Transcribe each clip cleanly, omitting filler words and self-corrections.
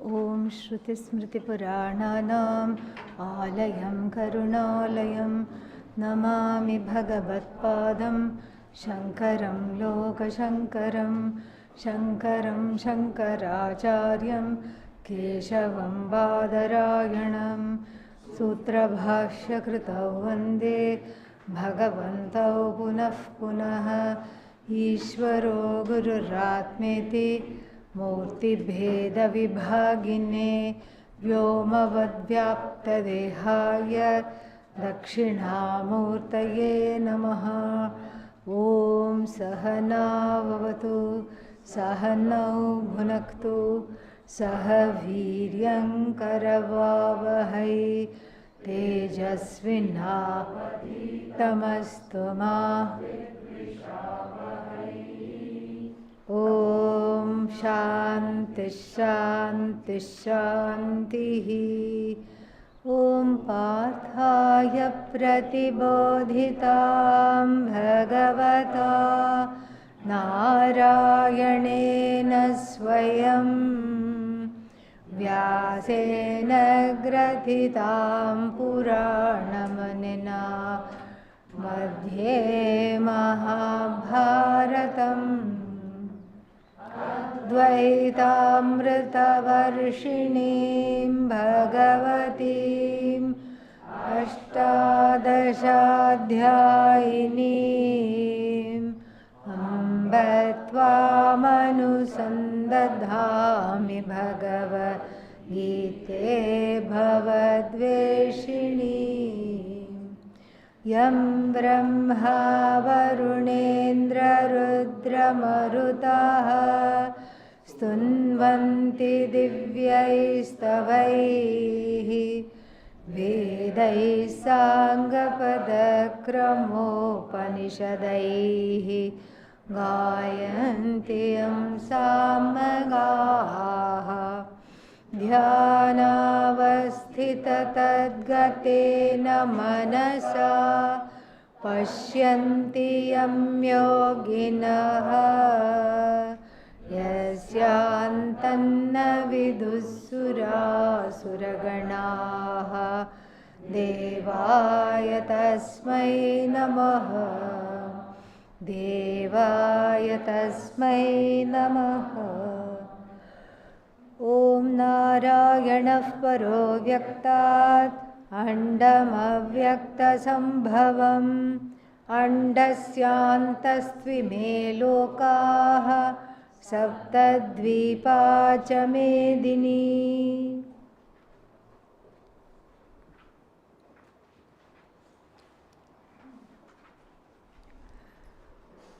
Om Shruti Smriti Purananam Alayam Karunalayam Namami Bhagavat Padam Shankaram Loka Shankaram Shankaram Shankaracharyam Keshavam Badarayanam Sutra Bhashya Kritau Vande Bhagavantau Punah Punah Ishvaro Gururatmeti Murtibheda Vibhagine Vyomavadvyaptadehaya Dakshinamurtaye Namaha. Om Sahana Vavatu Sahanau Bhunaktu Sahaviryam Karavavahai Tejasvina Tamastuma. Om Shanti Shanti Shanti. Om Parthaya Pratibodhitam Bhagavata Narayanena Swayam Vyasena Grathitam Puranamanina Madhye Mahabharatam Dvaitamritavarshiniim Bhagavatim Ashtadashadhyayiniim Ambatvāmanusandadhāmi Bhagavad Gite Bhavadveshiniim Yam Brahma Varunendra Rudra Marutaha Stunvanti Divyaistavaihi Vedai Sangapadakramopanisadaihi Gayanti Yam Samagaha Dhyanavasthita tadgatena manasa Pashyanti yam yoginaha Yasyantanna vidussura suraganaha Devaya tasmai namaha Devaya tasmai namaha. Om Narayanah Paro Vyaktat Andam Avyakta Sambhavam Andasyantastvime Lokaha Saptadvipa Cha Medini.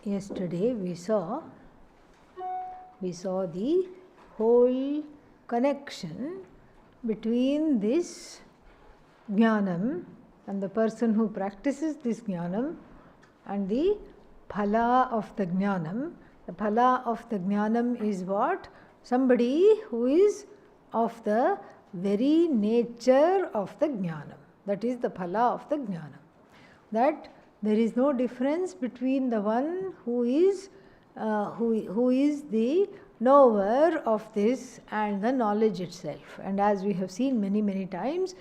Yesterday we saw the whole connection between this jnanam and the person who practices this jnanam and the phala of the jnanam. The phala of the jnanam is what? Somebody who is of the very nature of the jnanam. That is the phala of the jnanam. That there is no difference between the one who is the knower of this and the knowledge itself. And as we have seen many times,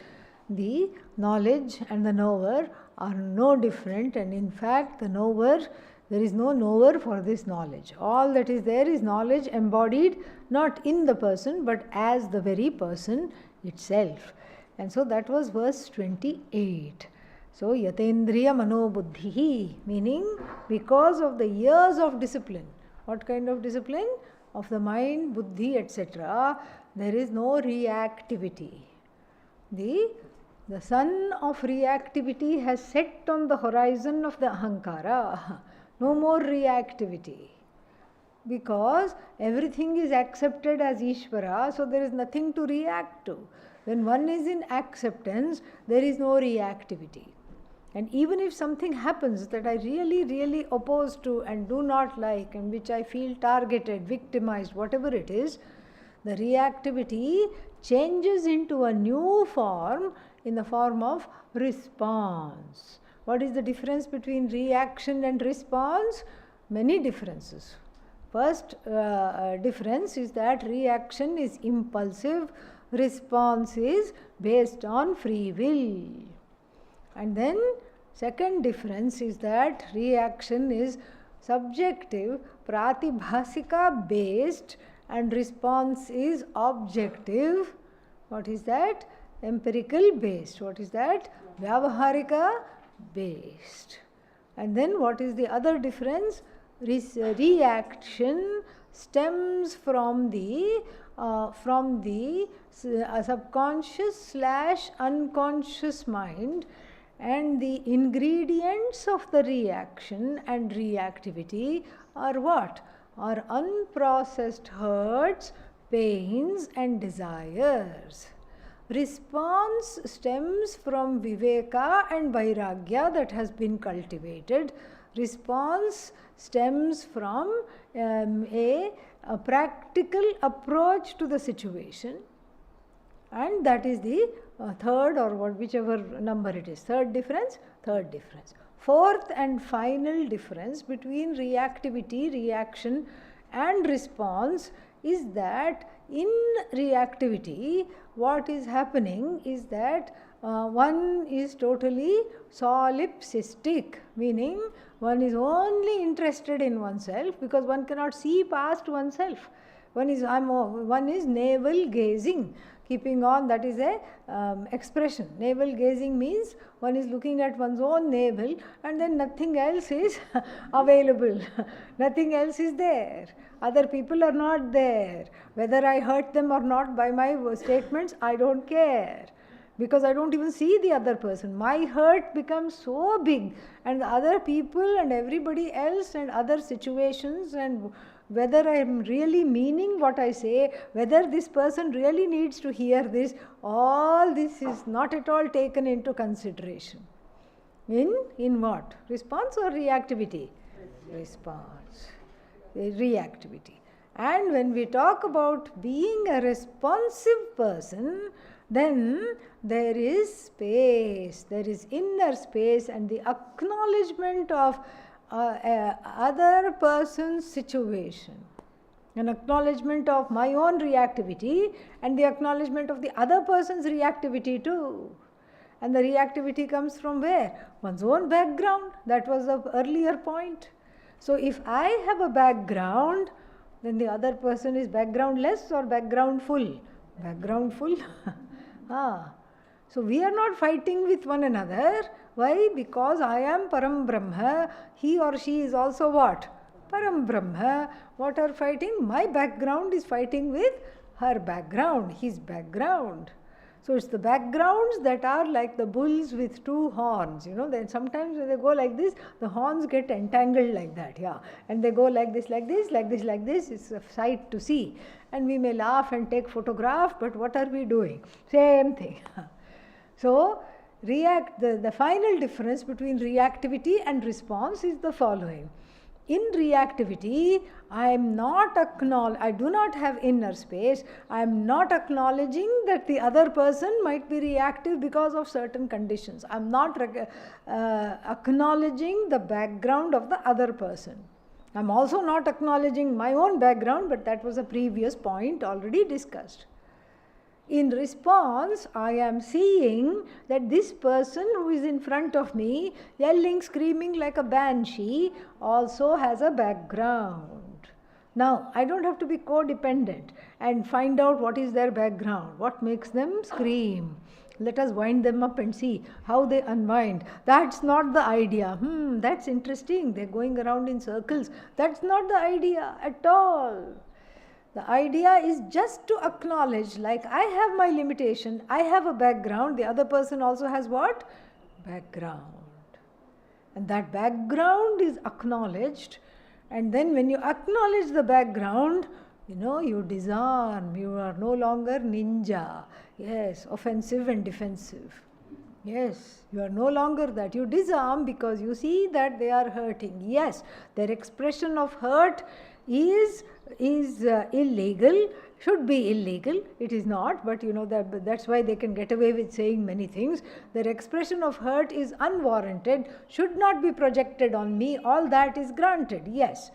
the knowledge and the knower are no different, and in fact the knower, there is no knower for this knowledge. All that is there is knowledge embodied not in the person but as the very person itself. And so that was verse 28. So yatendriya manobuddhihi, meaning because of the years of discipline. What kind of discipline? Of the mind, buddhi, etc. There is no reactivity. The sun of reactivity has set on the horizon of the ahankara. No more reactivity. Because everything is accepted as Ishvara, so there is nothing to react to. When one is in acceptance, there is no reactivity. And even if something happens that I really oppose to and do not like, and which I feel targeted, victimized, whatever it is, the reactivity changes into a new form in the form of response. What is the difference between reaction and response? Many differences. First difference is that reaction is impulsive, response is based on free will. And then second difference is that reaction is subjective, pratibhasika based, and response is objective. What is that? Empirical based. What is that? Vyavaharika based. And then what is the other difference? Reaction stems from the subconscious / unconscious mind, and the ingredients of the reaction and reactivity are what? Are unprocessed hurts, pains and desires. Response stems from viveka and vairagya that has been cultivated. Response stems from a practical approach to the situation, and that is the third, or whichever number it is. Third difference. Fourth and final difference between reactivity, reaction and response is that in reactivity what is happening is that one is totally solipsistic, meaning one is only interested in oneself because one cannot see past oneself. One is navel gazing, keeping on, that is a expression. Navel gazing means one is looking at one's own navel and then nothing else is available. Nothing else is there. Other people are not there. Whether I hurt them or not by my statements, I don't care, because I don't even see the other person. My hurt becomes so big, and the other people and everybody else and other situations, and whether I am really meaning what I say, whether this person really needs to hear this, all this is not at all taken into consideration. In what? Response or reactivity? Response. Reactivity. And when we talk about being a responsive person, then there is space, there is inner space, and the acknowledgement of other person's situation, an acknowledgement of my own reactivity, and the acknowledgement of the other person's reactivity too. And the reactivity comes from where? One's own background. That was the earlier point. So if I have a background, then the other person is backgroundless or background full? Background full. So we are not fighting with one another. Why? Because I am Param Brahma. He or she is also what? Param Brahma. What are fighting? My background is fighting with her background, his background. So it's the backgrounds that are like the bulls with two horns. Then sometimes when they go like this, the horns get entangled like that. And they go like this, like this, like this, like this. It's a sight to see. And we may laugh and take photograph, but what are we doing? Same thing. So the final difference between reactivity and response is the following. In reactivity, I do not have inner space. I am not acknowledging that the other person might be reactive because of certain conditions. I am not acknowledging the background of the other person. I am also not acknowledging my own background, but that was a previous point already discussed. In response, I am seeing that this person who is in front of me, yelling, screaming like a banshee, also has a background. Now, I don't have to be codependent and find out what is their background, what makes them scream. Let us wind them up and see how they unwind. That's not the idea. That's interesting. They're going around in circles. That's not the idea at all. The idea is just to acknowledge, like I have my limitation, I have a background, the other person also has what? Background. And that background is acknowledged, and then when you acknowledge the background, you disarm, you are no longer ninja. Yes, offensive and defensive. Yes, you are no longer that. You disarm because you see that they are hurting. Yes, their expression of hurt is illegal, should be illegal. It is not, but that's why they can get away with saying many things. Their expression of hurt is unwarranted, should not be projected on me. All that is granted, yes.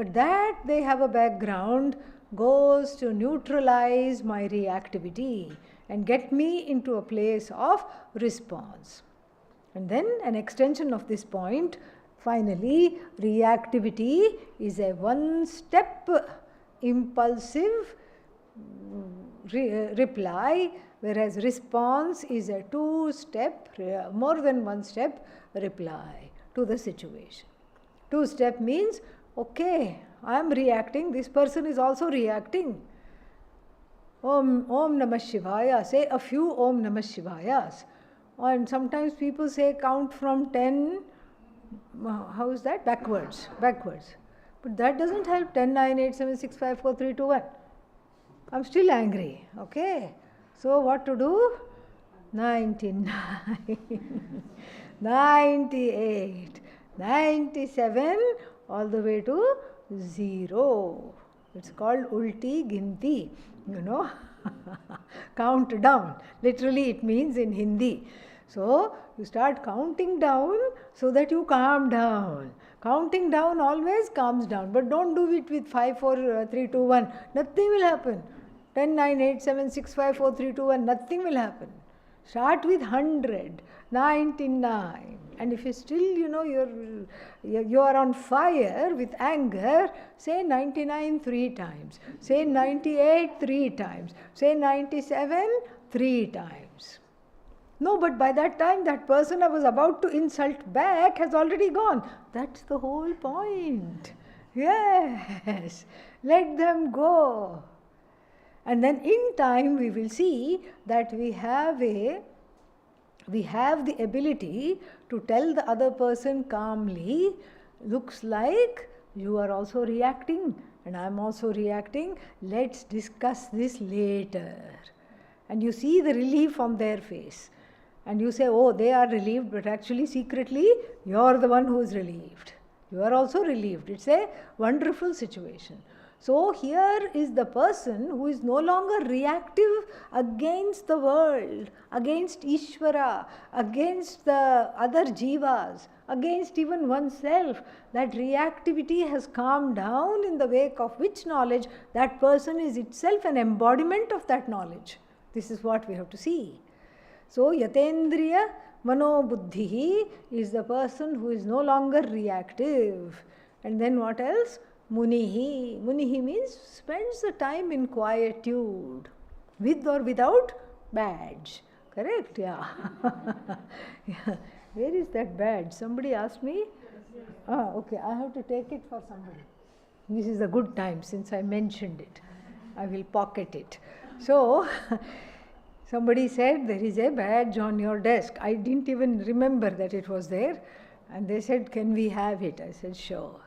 But that they have a background goes to neutralize my reactivity and get me into a place of response. And then an extension of this point, finally, reactivity is a one-step impulsive reply, whereas response is a two-step, more than one-step reply to the situation. Two-step means, okay, I am reacting, this person is also reacting. Om Namah Shivaya, say a few Om Namah Shivayas. And sometimes people say count from 10, how is that? Backwards. But that doesn't help. 10, 9, 8, 7, 6, 5, 4, 3, 2, 1. I'm still angry. Okay. So what to do? 99, 98, 97, all the way to 0. It's called ulti ginti, count down. Literally it means in Hindi. So you start counting down so that you calm down. Counting down always calms down, but don't do it with 5, 4, 3, 2, 1. Nothing will happen. 10, 9, 8, 7, 6, 5, 4, 3, 2, 1. Nothing will happen. Start with 100, 99. And if you still, you are on fire with anger, say 99 3 times. Say 98 3 times. Say 97 3 times. No, but by that time, that person I was about to insult back has already gone. That's the whole point. Yes, let them go. And then in time, we will see that we have the ability to tell the other person calmly, looks like you are also reacting and I am also reacting. Let's discuss this later. And you see the relief on their face. And you say, oh, they are relieved, but actually secretly, you are the one who is relieved. You are also relieved. It's a wonderful situation. So here is the person who is no longer reactive against the world, against Ishvara, against the other jivas, against even oneself. That reactivity has calmed down, in the wake of which knowledge that person is itself an embodiment of that knowledge. This is what we have to see. So, Yatendriya Manobuddhi is the person who is no longer reactive. And then what else? Munihi. Munihi means spends the time in quietude, with or without badge. Correct? Yeah. Yeah. Where is that badge? Somebody asked me. Ah, okay. I have to take it for somebody. This is a good time since I mentioned it. I will pocket it. So, somebody said there is a badge on your desk. I didn't even remember that it was there. And they said, can we have it? I said, sure.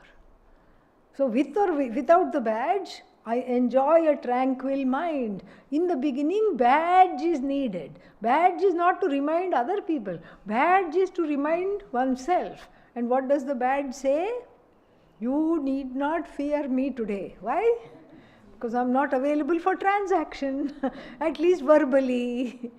So with or without the badge, I enjoy a tranquil mind. In the beginning, badge is needed. Badge is not to remind other people. Badge is to remind oneself. And what does the badge say? You need not fear me today. Why? Because I'm not available for transaction, at least verbally.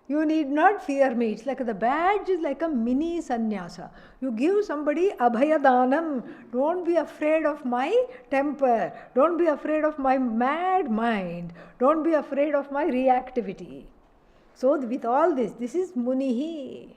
You need not fear me. It's like the badge is like a mini sannyasa. You give somebody abhayadanam. Don't be afraid of my temper. Don't be afraid of my mad mind. Don't be afraid of my reactivity. So with all this, this is munihi.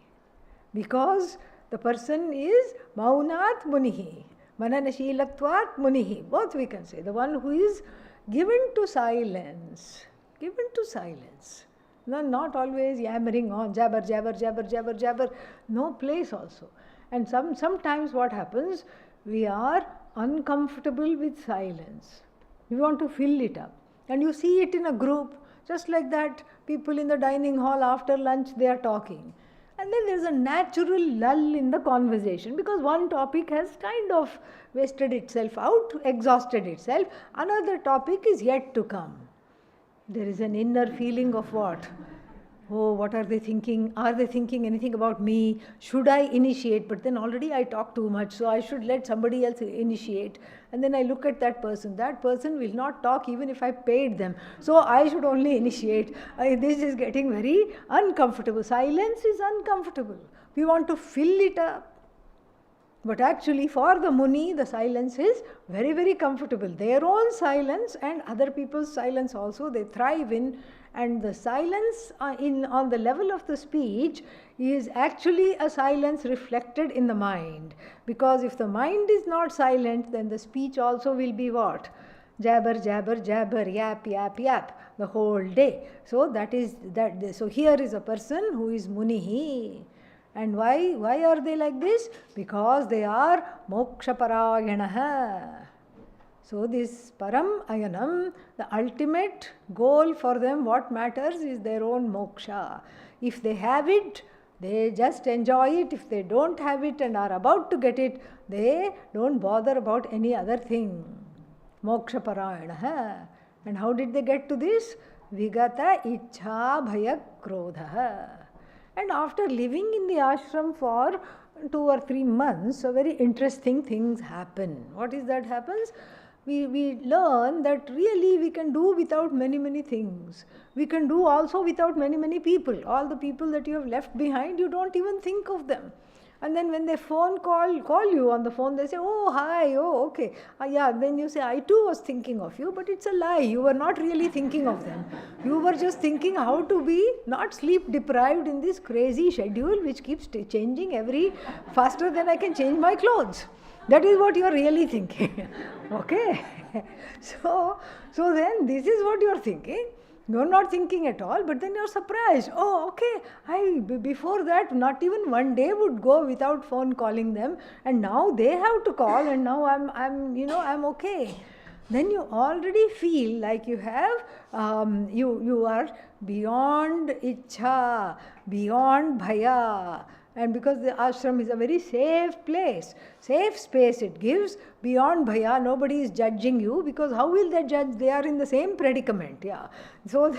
Because the person is maunat munihi. Mananashilatvat munihi. Both we can say. The one who is given to silence. Given to silence. No, not always yammering on, jabber, jabber, jabber, jabber, jabber. No place also. And sometimes what happens, we are uncomfortable with silence. We want to fill it up. And you see it in a group, just like that, people in the dining hall after lunch, they are talking. And then there's a natural lull in the conversation because one topic has kind of wasted itself out, exhausted itself. Another topic is yet to come. There is an inner feeling of what? Oh, what are they thinking? Are they thinking anything about me? Should I initiate? But then already I talk too much, so I should let somebody else initiate. And then I look at that person. That person will not talk even if I paid them. So I should only initiate. This is getting very uncomfortable. Silence is uncomfortable. We want to fill it up. But actually for the Muni, the silence is very, very comfortable. Their own silence and other people's silence also they thrive in. And the silence on the level of the speech is actually a silence reflected in the mind. Because if the mind is not silent, then the speech also will be what? Jabber, jabber, jabber, yap, yap, yap, the whole day. So that is that. So here is a person who is Munihi. And why are they like this? Because they are moksha parayanaha. So this param ayanam, the ultimate goal for them, what matters is their own moksha. If they have it, they just enjoy it. If they don't have it and are about to get it, they don't bother about any other thing. Moksha parayanaha. And how did they get to this? Vigata ichha bhaya krodha. And after living in the ashram for 2 or 3 months, so very interesting things happen. What is that happens? We learn that really we can do without many things. We can do also without many people. All the people that you have left behind, you don't even think of them. And then when they call you on the phone, they say, oh, hi, oh, okay. Yeah, then you say, I too was thinking of you, but it's a lie. You were not really thinking of them. You were just thinking how to be not sleep deprived in this crazy schedule which keeps changing faster than I can change my clothes. That is what you are really thinking. Okay? So then this is what you are thinking. You are not thinking at all, but then you are surprised. Oh, okay. Before that, not even one day would go without phone calling them, and now they have to call, and now I'm okay. Then you already feel like you have, you are beyond ichha, beyond bhaya. And because the ashram is a very safe place, safe space it gives, beyond bhaya, nobody is judging you, because how will they judge? They are in the same predicament. Yeah. So,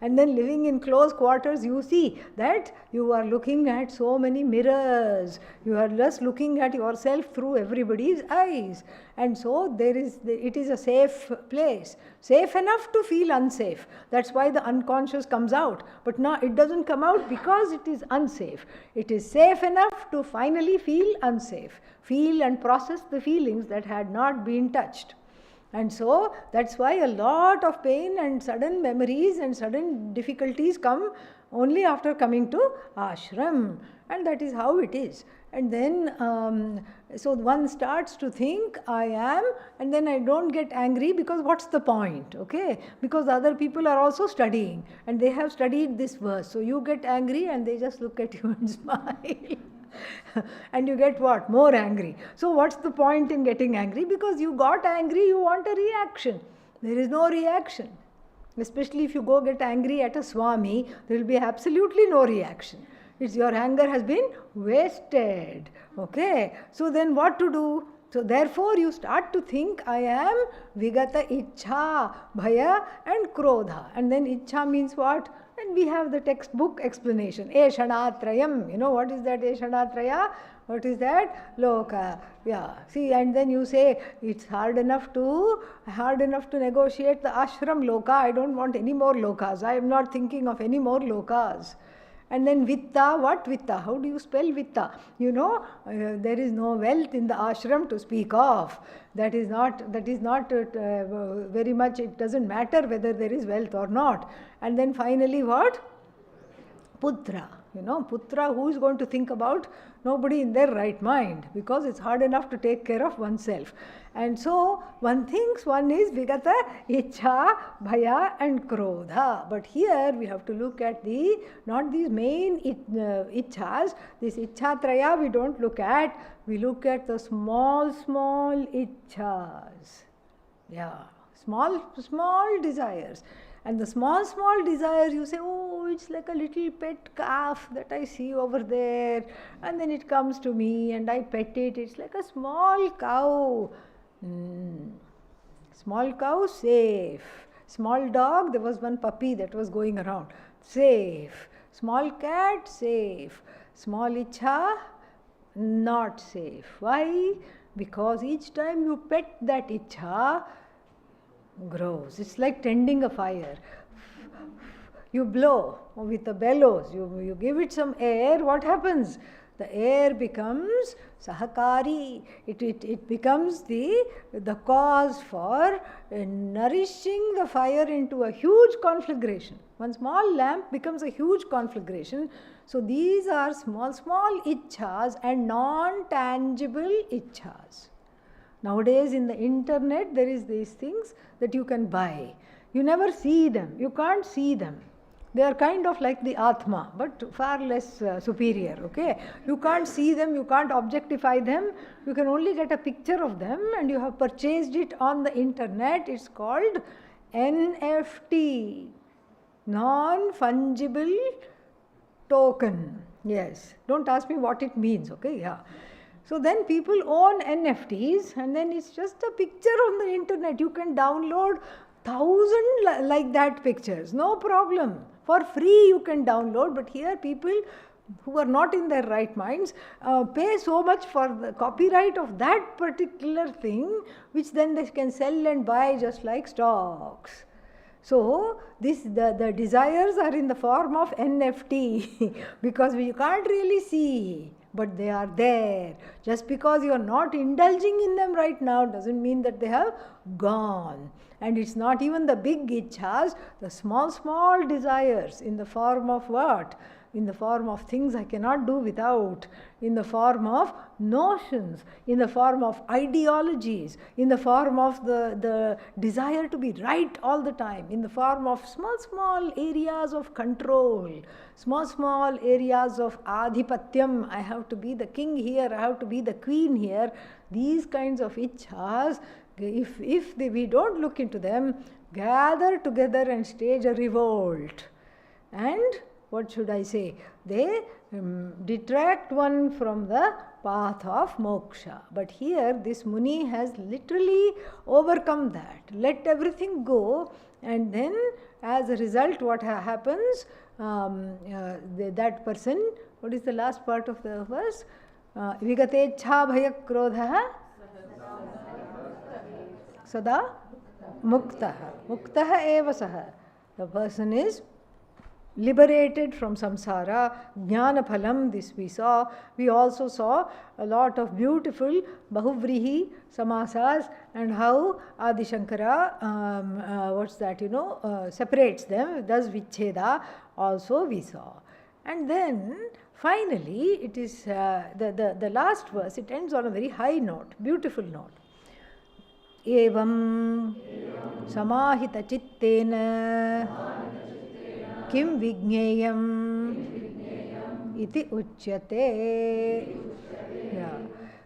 and then living in close quarters, you see that you are looking at so many mirrors. You are just looking at yourself through everybody's eyes. And so it is a safe place. Safe enough to feel unsafe. That's why the unconscious comes out. But now it doesn't come out because it is unsafe. It is safe enough to finally feel unsafe. Feel and process the feelings that had not been touched. And so that's why a lot of pain and sudden memories and sudden difficulties come only after coming to ashram. And that is how it is. And then, so one starts to think, I am, and then I don't get angry, because what's the point, okay? Because other people are also studying, and they have studied this verse. So you get angry, and they just look at you and smile. And you get what? More angry. So what's the point in getting angry? Because you got angry, you want a reaction. There is no reaction. Especially if you go get angry at a Swami, there will be absolutely no reaction. It's your anger has been wasted. Okay? So then what to do? So therefore you start to think, I am vigata ichha, bhaya and krodha. And then ichha means what? And we have the textbook explanation. Eshanatrayam. You know what is that Eshanatraya? What is that? Loka. Yeah. See, and then you say, it's hard enough to negotiate the ashram loka. I don't want any more lokas. I am not thinking of any more lokas. And then vitta, what vitta? How do you spell vitta? You know, there is no wealth in the ashram to speak of. That is not very much, it doesn't matter whether there is wealth or not. And then finally what? Putra. You know, putra, who is going to think about? Nobody in their right mind, because it's hard enough to take care of oneself. And so one thinks one is vigata, ichha, bhaya and krodha. But here we have to look at not these main ichhas. This ichhatraya we don't look at. We look at the small ichhas. Yeah, small desires. And the small desire, you say, oh, it's like a little pet calf that I see over there. And then it comes to me and I pet it. It's like a small cow. Small cow, safe. Small dog, there was one puppy that was going around. Safe. Small cat, safe. Small ichha, not safe. Why? Because each time you pet that ichha, grows. It's like tending a fire. You blow with the bellows, you give it some air, what happens? The air becomes sahakari. It becomes the cause for nourishing the fire into a huge conflagration. One small lamp becomes a huge conflagration. So these are small ichhas and non-tangible ichhas. Nowadays in the internet there is these things that you can buy. You never see them. You can't see them. They are kind of like the Atma, but far less superior, okay? You can't see them, you can't objectify them, you can only get a picture of them, and you have purchased it on the internet. It's called NFT, non-fungible token. Yes, don't ask me what it means, okay? Yeah. So then people own NFTs, and then it's just a picture on the internet. You can download 1,000 like that pictures, no problem. For free you can download, but here people who are not in their right minds pay so much for the copyright of that particular thing, which then they can sell and buy just like stocks. So the desires are in the form of NFT because you can't really see, but they are there. Just because you are not indulging in them right now doesn't mean that they have gone. And it's not even the big ichhas, the small desires in the form of what? In the form of things I cannot do without, in the form of notions, in the form of ideologies, in the form of the desire to be right all the time, in the form of small areas of control, small areas of adhipatyam. I have to be the king here, I have to be the queen here. These kinds of ichhas, if we don't look into them, gather together and stage a revolt. And what should I say? They detract one from the path of moksha. But here this Muni has literally overcome that. Let everything go, and then as a result what happens? That person, what is the last part of the verse? Vigatecha bhaya krodha sada muktaha eva saha. The person is liberated from samsara, jnana phalam, this we saw. We also saw a lot of beautiful bahuvrihi samasas and how Adi Shankara, separates them, does vicheda, also we saw. And then finally it is the last verse, it ends on a very high note, beautiful note. Evam samahita chittena kim vigneyam iti uchyate. Yeah.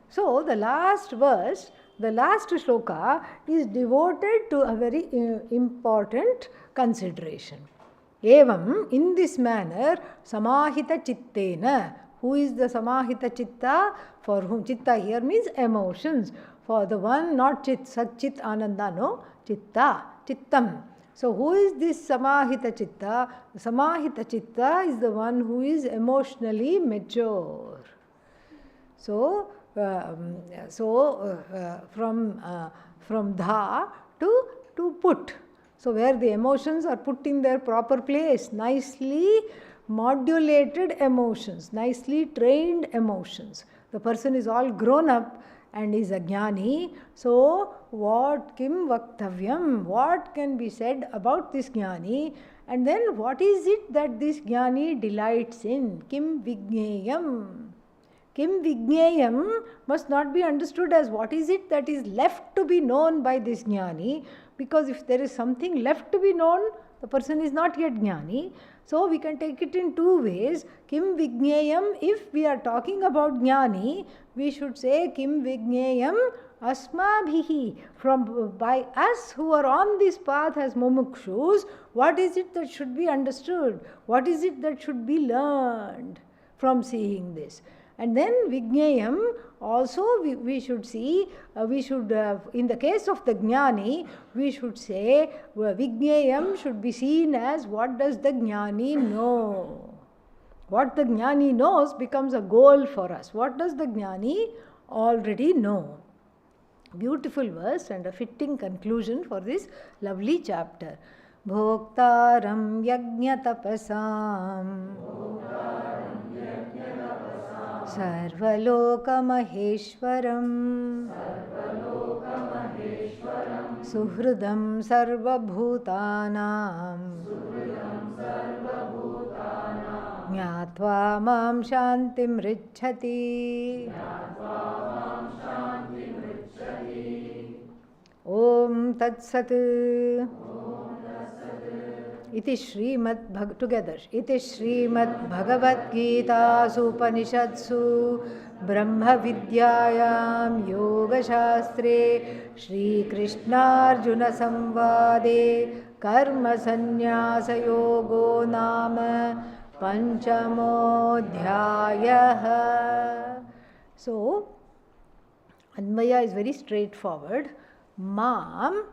So the last verse, the last shloka is devoted to a very important consideration. Evam, in this manner, samahita chittena. Who is the samahita chitta? For whom chitta here means emotions. For the one, not chit, sat chit ananda, no, chitta, chittam. So who is this samahita chitta? Samahita chitta is the one who is emotionally mature. So, from dha to put. So where the emotions are put in their proper place, nicely modulated emotions, nicely trained emotions. The person is all grown up and is a jnani. So what kim vaktavyam, what can be said about this jnani, and then what is it that this jnani delights in? Kim vigneyam. Kim vigneyam must not be understood as what is it that is left to be known by this jnani, because if there is something left to be known, the person is not yet jnani. So we can take it in two ways. Kim vigneyam, if we are talking about jnani, we should say Kim vigneyam asmabhihi, by us who are on this path as mumukshus, what is it that should be understood? What is it that should be learned from seeing this? And then vigneyam also we should see, in the case of the jnani, we should say vigneyam should be seen as what does the jnani know. What the jnani knows becomes a goal for us. What does the jnani already know? Beautiful verse and a fitting conclusion for this lovely chapter. Bhoktaram Yajñatapasam Sarvalokamaheshwaram Suhridam Sarvabhutanam Jnatva Mam Shantim Richati. Om Tat Sat. Iti Srimad together. Iti Srimad Bhagavad Gita Upanishadsu Brahma Vidyayam Yoga Shastre Shri Krishna Arjuna Samvade Karma Sannyasa Yogo Nama Panchamodhyayah. So, Anvaya is very straightforward. Mam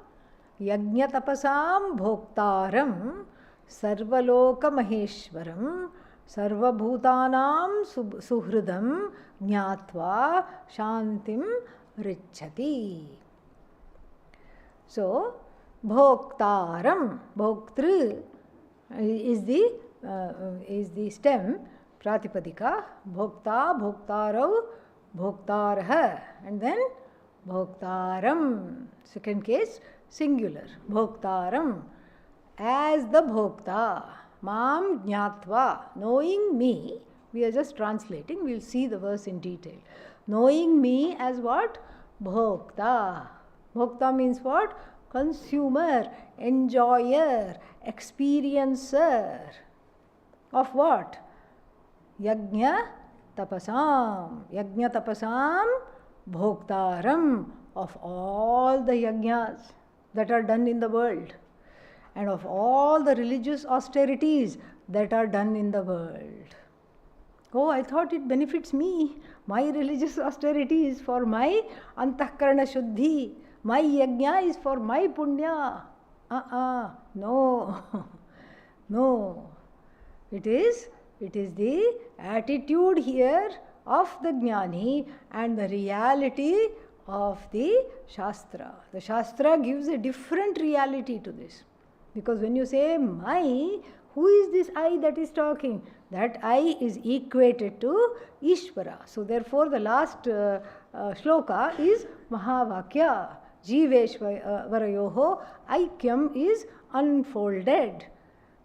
Yajñatapasam Bhoktaram Sarvaloka Maheshwaram Sarvabhutanam Suhridam Jnatva Shantim Richati. So, Bhoktaram, Bhoktru is the stem, Pratipadika, Bhokta, Bhoktarau, Bhoktarah, and then Bhoktaram. Second case, singular, Bhoktaram. As the Bhokta, Mam Jnatva, knowing me, we are just translating, we will see the verse in detail. Knowing me as what? Bhokta. Bhokta means what? Consumer, enjoyer, experiencer. Of what? Yajna tapasam. Yajna tapasam bhoktaram. Of all the yajnas that are done in the world and of all the religious austerities that are done in the world. Oh, I thought it benefits me. My religious austerity is for my antahkarana shuddhi. My yajna is for my punya. No. No. It is the attitude here of the jnani and the reality of the Shastra. The Shastra gives a different reality to this. Because when you say my, who is this I that is talking? That I is equated to Ishvara. So therefore the last shloka is Mahavakya. Jiveshvarayoho Aikyam is unfolded.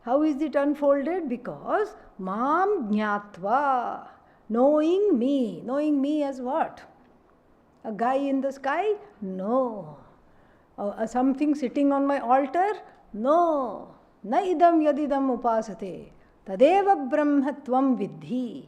How is it unfolded? Because Mam Jnatva, knowing me. Knowing me as what? A guy in the sky? No. Something sitting on my altar? No. Na idam yadidam upasate. Tadeva brahmatvam vidhi.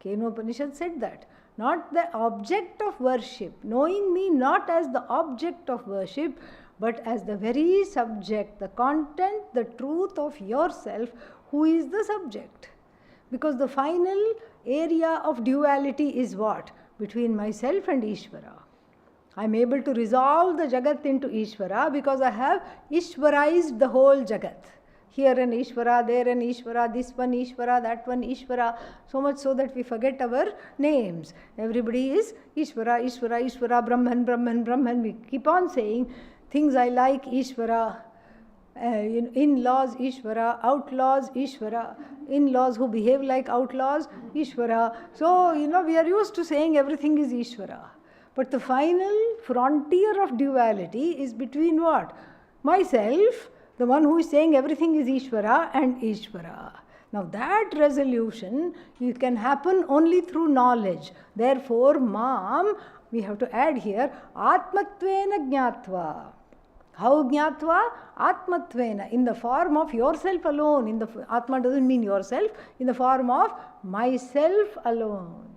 Kenopanishad said that. Not the object of worship. Knowing me not as the object of worship, but as the very subject, the content, the truth of yourself, who is the subject. Because the final area of duality is what? Between myself and Ishvara. I am able to resolve the Jagat into Ishvara because I have Ishvarized the whole Jagat. Here an Ishvara, there an Ishvara, this one Ishvara, that one Ishvara, so much so that we forget our names. Everybody is Ishvara, Ishvara, Ishvara, Brahman, Brahman, Brahman. We keep on saying things I like, Ishvara. In-laws, Ishvara. Outlaws, Ishvara. In-laws who behave like outlaws, Ishvara. So, we are used to saying everything is Ishvara. But the final frontier of duality is between what? Myself, the one who is saying everything is Ishvara, and Ishvara. Now that resolution can happen only through knowledge. Therefore, Mam, we have to add here, Atmatvena Jnatva. How Jnatva? Atmatvena, in the form of yourself alone. Atma doesn't mean yourself, in the form of myself alone.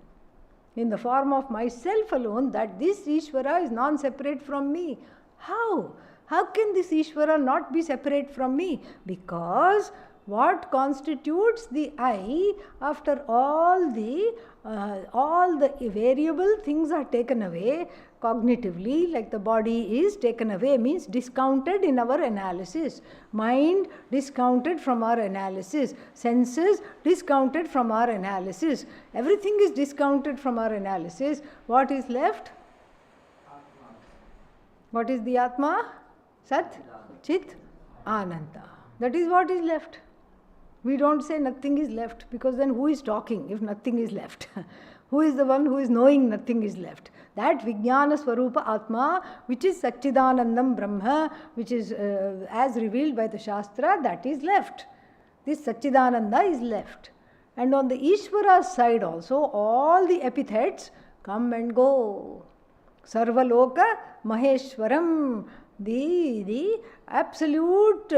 In the form of myself alone, that this Ishvara is non-separate from me. How? How can this Ishvara not be separate from me? Because what constitutes the I, after all the variable things are taken away cognitively, like the body is taken away, means discounted in our analysis. Mind discounted from our analysis. Senses discounted from our analysis. Everything is discounted from our analysis. What is left? Atma. What is the Atma? Sat, Chit, Ananda. That is what is left. We don't say nothing is left, because then who is talking if nothing is left? Who is the one who is knowing nothing is left? That Vijnana Swarupa Atma, which is Satchidanandam Brahma, which is as revealed by the Shastra, that is left. This Satchidananda is left. And on the Ishvara's side also, all the epithets come and go. Sarvaloka Maheshwaram, the absolute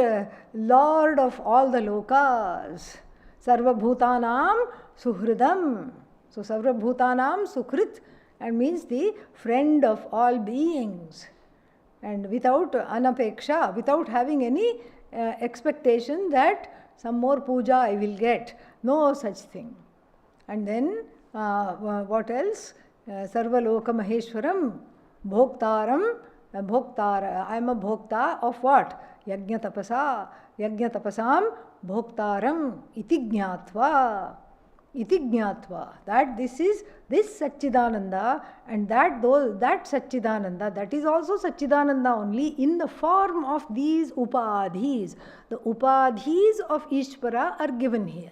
Lord of all the lokas. Sarvabhutanam Suhridam. So Sarvabhutanam Sukhrit, and means the friend of all beings. And without anapeksha, without having any expectation that some more puja I will get. No such thing. And then what else? Sarvaloka Maheshwaram, Bhoktaram, Bhoktara. I am a Bhokta of what? Yajna Tapasa. Yajna Tapasam Bhoktaram iti jnatva. Iti jnatva. That this is this Satchidananda, and that Satchidananda, that is also Satchidananda only in the form of these upadhis. The upadhis of Ishvara are given here.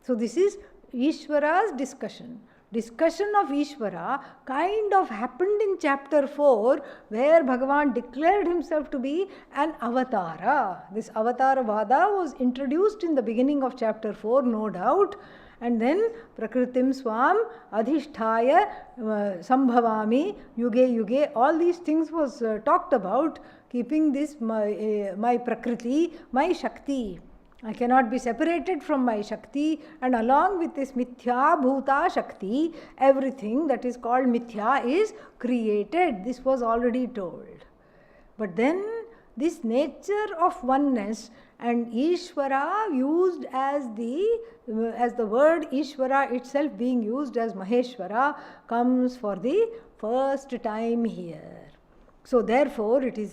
So this is Ishvara's discussion. Discussion of Ishvara kind of happened in chapter 4, where Bhagavan declared himself to be an avatara. This avatara vada was introduced in the beginning of chapter 4, no doubt. And then Prakritim Swam Adhishthaya Sambhavami Yuge Yuge, all these things was talked about, keeping this my Prakriti, my Shakti. I cannot be separated from my Shakti, and along with this Mithya Bhuta Shakti, everything that is called Mithya is created. This was already told. But then this nature of oneness and Ishvara used as the word Ishvara itself being used as Maheshwara comes for the first time here. So therefore, it is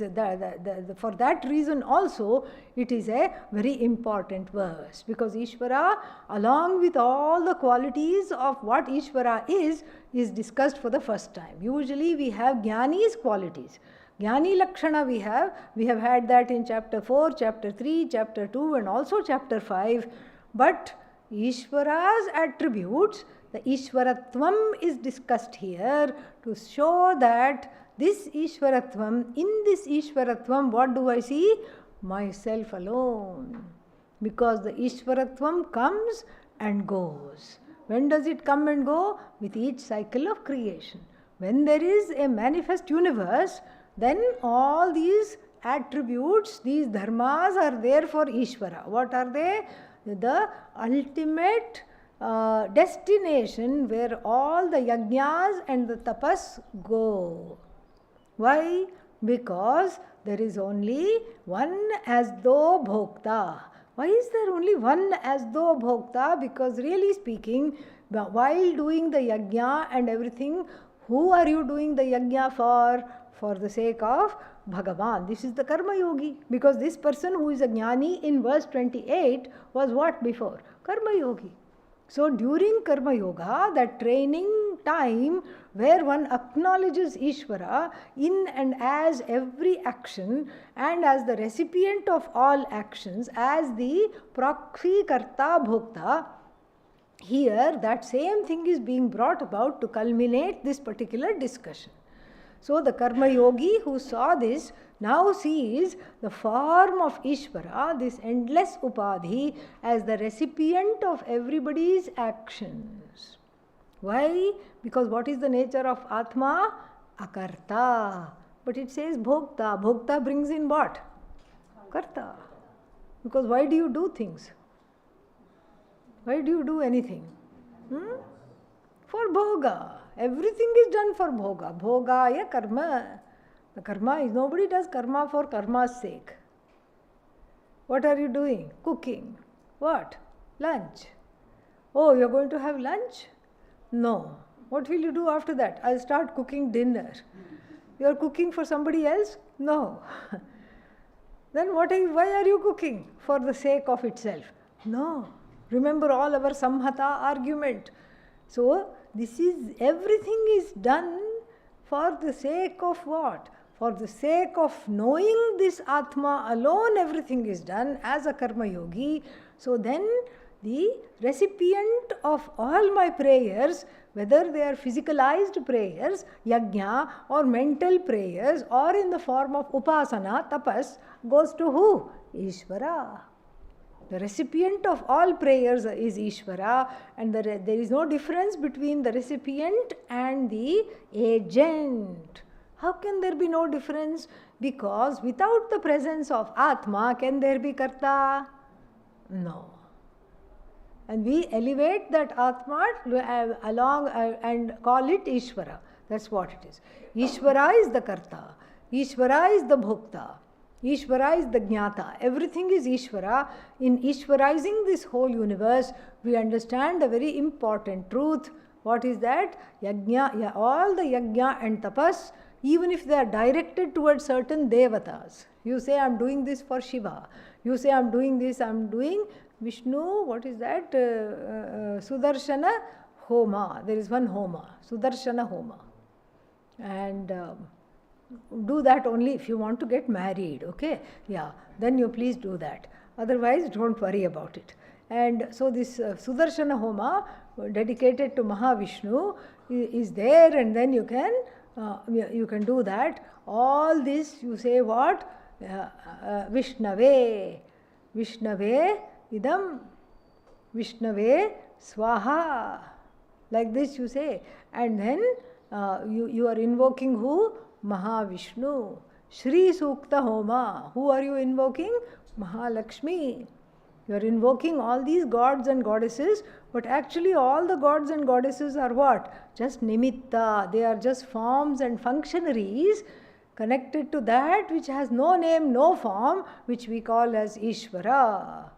for that reason also, it is a very important verse, because Ishvara, along with all the qualities of what Ishvara is discussed for the first time. Usually we have Jnani's qualities. Jnani Lakshana we have had that in chapter 4, chapter 3, chapter 2 and also chapter 5. But Ishvara's attributes, the Ishvaratvam is discussed here to show that this Ishvaratvam, in this Ishvaratvam, what do I see? Myself alone. Because the Ishvaratvam comes and goes. When does it come and go? With each cycle of creation. When there is a manifest universe, then all these attributes, these dharmas are there for Ishvara. What are they? The ultimate destination where all the yajnas and the tapas go. Why? Because there is only one as though bhokta. Why is there only one as though bhokta? Because really speaking, while doing the yajna and everything, who are you doing the yajna for? For the sake of Bhagavan. This is the Karma Yogi. Because this person who is a Jnani in verse 28 was what before? Karma Yogi. So during Karma Yoga, that training time where one acknowledges Ishvara in and as every action and as the recipient of all actions, as the proxy karta bhokta, here that same thing is being brought about to culminate this particular discussion. So the Karma Yogi who saw this now sees the form of Ishvara, this endless upadhi, as the recipient of everybody's actions. Why? Because what is the nature of Atma? Akarta. But it says Bhokta. Bhokta brings in what? Karta. Because why do you do things? Why do you do anything? For bhoga. Everything is done for bhoga. Bhogaya karma. The karma is, nobody does karma for karma's sake. What are you doing? Cooking. What? Lunch. Oh, you're going to have lunch? No. What will you do after that? I'll start cooking dinner. You're cooking for somebody else? No. Then why are you cooking? For the sake of itself? No. Remember all our samhata argument. So, everything is done for the sake of what? For the sake of knowing this Atma alone, everything is done as a karma yogi. So then the recipient of all my prayers, whether they are physicalized prayers, yajna, or mental prayers, or in the form of upasana, tapas, goes to who? Ishvara. The recipient of all prayers is Ishvara, and there is no difference between the recipient and the agent. How can there be no difference? Because without the presence of Atma, can there be Karta? No. And we elevate that Atma along and call it Ishvara. That's what it is. Ishvara is the Karta. Ishvara is the Bhokta. Ishvara is the Jnata. Everything is Ishvara. In Ishvarizing this whole universe, we understand a very important truth. What is that? Yajna, all the yajna and tapas, even if they are directed towards certain devatas. You say, I am doing this for Shiva. You say, I am doing this, I am doing Vishnu, what is that? Sudarshana Homa. There is one Homa, Sudarshana Homa. And do that only if you want to get married, okay? Yeah, then you please do that. Otherwise, don't worry about it. And so this Sudarshana Homa, dedicated to Mahavishnu, is there, and then you can do that. All this, you say what? Vishnave. Vishnave idam. Vishnave swaha. Like this you say. And then you are invoking who? Mahavishnu. Shri Sukta Homa. Who are you invoking? Mahalakshmi. You are invoking all these gods and goddesses, but actually all the gods and goddesses are what? Just nimitta. They are just forms and functionaries connected to that which has no name, no form, which we call as Ishvara.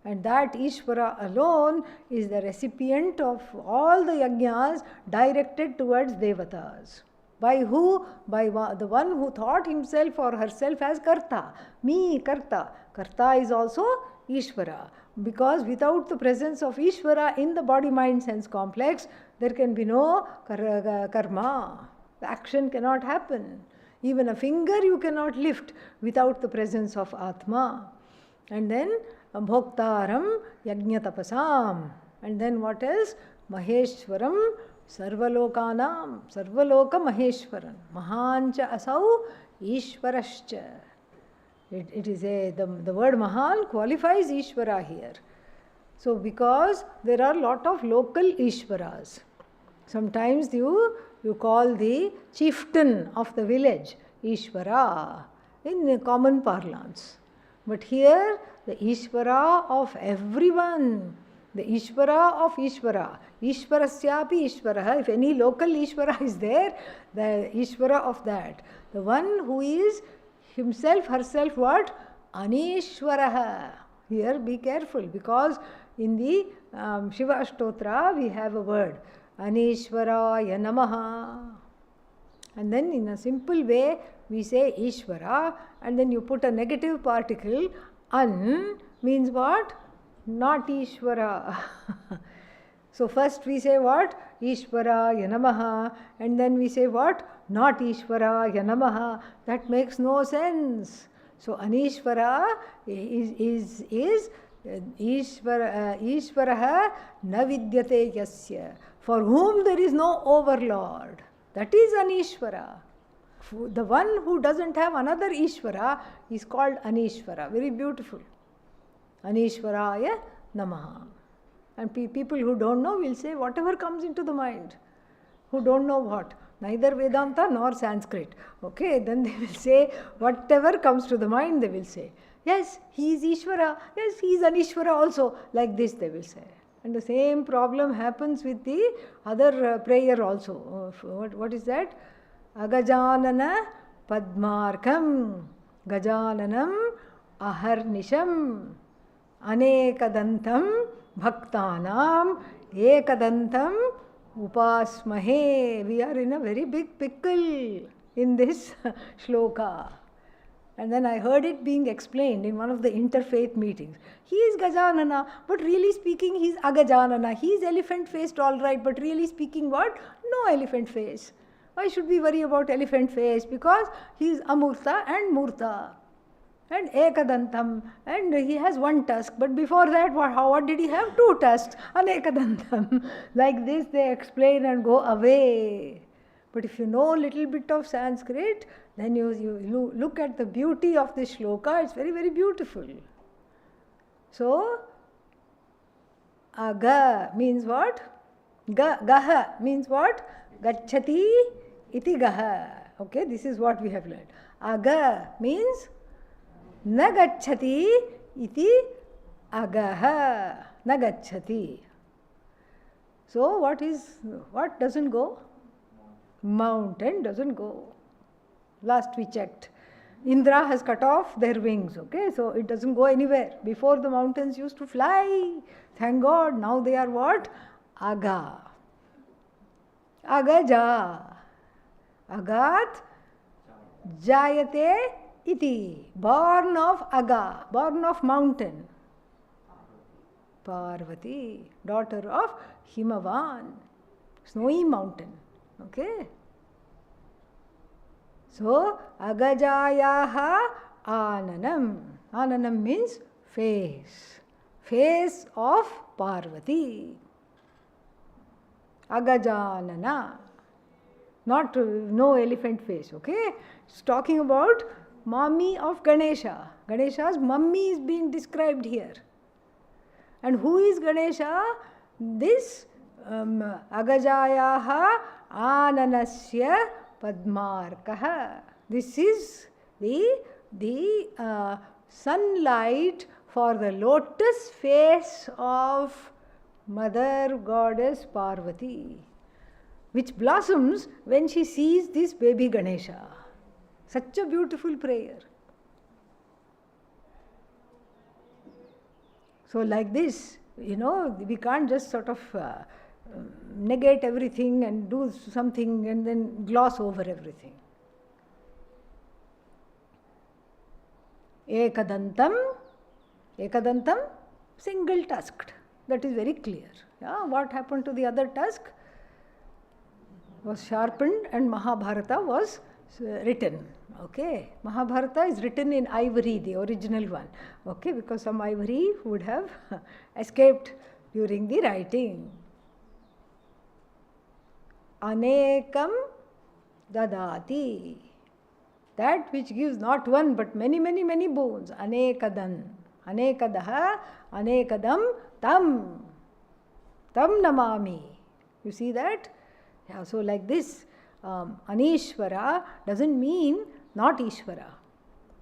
And that Ishvara alone is the recipient of all the yajnas directed towards devatas. By who? By the one who thought himself or herself as Karta. Me, Karta. Karta is also Ishvara. Because without the presence of Ishvara in the body-mind-sense complex, there can be no karma. The action cannot happen. Even a finger you cannot lift without the presence of Atma. And then Bhoktaram Yajnatapasam. And then what else? Maheshwaram Sarvalokanam. Sarvaloka Maheshwaran. Mahancha Asau Ishvarascha. It is the word Mahan qualifies Ishvara here. So because there are a lot of local Ishvaras. Sometimes you call the chieftain of the village Ishvara in common parlance. But here the Ishvara of everyone, the Ishvara of Ishvara, Ishvarasyapi Ishvara, if any local Ishvara is there, the Ishvara of that, the one who is himself, herself, what? Anishvaraha. Here be careful, because in the Shiva Ashtotra we have a word, Anishvaraya Namaha. And then in a simple way we say Ishvara, and then you put a negative particle. An means what? Not Ishvara. So first we say what? Ishvaraya Namaha, and then we say what? Not Ishvaraya Namaha. That makes no sense. So Anishvara is Ishvaraha na vidyate yasya. For whom there is no overlord. That is Anishvara. The one who doesn't have another Ishvara is called Anishvara. Very beautiful. Anishvaraya Namaha. And people who don't know will say whatever comes into the mind. Who don't know what? Neither Vedanta nor Sanskrit. Okay, then they will say whatever comes to the mind, they will say. Yes, he is Ishvara. Yes, he is Anishvara also. Like this they will say. And the same problem happens with the other prayer also. What is that? Agajanana Padmarkam Gajananam Aharnisham Anekadantam Bhaktanam Ekadantam Upasmahe. We are in a very big pickle in this shloka. And then I heard it being explained in one of the interfaith meetings. He is Gajanana, but really speaking he is Agajanana. He is elephant faced all right, but really speaking what? No elephant face. Why should we worry about elephant face? Because he is Amurta and Murta and Ekadantam, and he has one tusk. But before that, what did he have? Two tusks, Anekadantam. Like this they explain and go away. But if you know a little bit of Sanskrit, then you look at the beauty of this shloka. It's very, very beautiful. So, aga means what? Gaha means what? Gacchati iti gaha. Okay, this is what we have learned. Aga means na gacchati iti agaha. Na gacchati. So, what doesn't go? Mountain doesn't go. Last we checked. Indra has cut off their wings, okay? So it doesn't go anywhere. Before the mountains used to fly. Thank God, now they are what? Aga. Agaja. Agat jayate iti. Born of Aga, born of mountain. Parvati, daughter of Himavan, snowy mountain. Okay? So, Agajayaha Ananam. Ananam means face. Face of Parvati. Agajanana. Not no elephant face, okay? It's talking about mommy of Ganesha. Ganesha's mummy is being described here. And who is Ganesha? This Agajayaha Ananasya Padmarkaha. This is the sunlight for the lotus face of Mother Goddess Parvati, which blossoms when she sees this baby Ganesha. Such a beautiful prayer. So like this, we can't just sort of negate everything and do something and then gloss over everything. Ekadantam, single tusked. That is very clear. Yeah? What happened to the other tusk was sharpened and Mahabharata was written. Okay, Mahabharata is written in ivory, the original one. Okay, because some ivory would have escaped during the writing. Anekam dadati. That which gives not one but many, many, many boons. Anekadan. Anekadaha. Anekadam. Tam. Tam namami. You see that? Yeah, so like this, Anishvara doesn't mean not Ishvara.